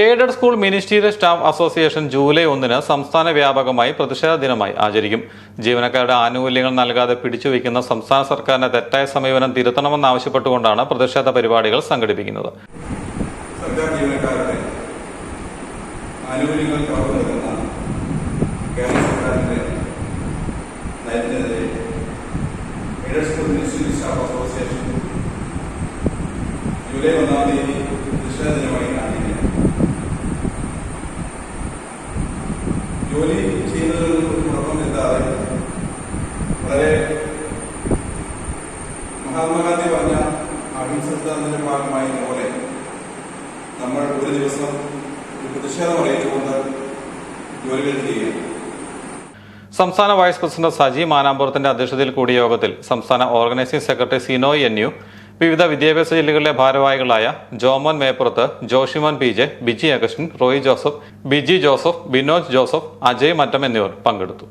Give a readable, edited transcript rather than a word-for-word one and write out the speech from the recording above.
Aided school ministerial staff association July 1 സംസ്ഥാന വ്യാപകമായി പ്രതിഷേധ ദിനമായി ആചരിക്കും. ജീവനക്കാരുടെ ആനുകൂല്യങ്ങൾ നൽകാതെ പിടിച്ചുവെക്കുന്ന സംസ്ഥാന സർക്കാരിന്റെ തെറ്റായ സമീപനം തിരുത്തണമെന്നാവശ്യപ്പെട്ടുകൊണ്ടാണ് പ്രതിഷേധ പരിപാടികൾ സംഘടിപ്പിക്കുന്നത്. സർക്കാർ ജീവനക്കാരുടെ ആനുകൂല്യങ്ങൾ കവർന്നെടുക്കുന്ന കേരള സർക്കാരിന്റെ നയത്തിനെതിരെ aided school ministerial staff association July 1 പ്രതിഷേധ ദിനമായി ആചരിക്കും. ജോലി ചെയ്യുന്നതിൽ കുഴപ്പമില്ലാതെ വളരെ മഹാത്മാഗാന്ധി പറഞ്ഞ അഹിംസത്തിന്റെ ഭാഗമായി പോലെ നമ്മൾ ഒരു ദിവസം പ്രതിഷേധം അറിയിച്ചുകൊണ്ട് ജോലികൾ ചെയ്യുക. സംസ്ഥാന വൈസ് പ്രസിഡന്റ് സജി മാനാമ്പുറത്തിന്റെ അധ്യക്ഷതയിൽ കൂടിയ യോഗത്തിൽ സംസ്ഥാന ഓർഗനൈസിംഗ് സെക്രട്ടറി സിനോയ് എൻ.യു, വിവിധ വിദ്യാഭ്യാസ ജില്ലകളിലെ ഭാരവാഹികളായ ജോമോൻ മേപ്പുറത്ത്, ജോഷിമോൻ പി.ജെ, ബിജി അഗസ്റ്റിൻ, റോയി ജോസഫ്, ബിജി ജോസഫ്, ബിനോജ് ജോസഫ്, അജയ് മറ്റം എന്നിവർ പങ്കെടുത്തു.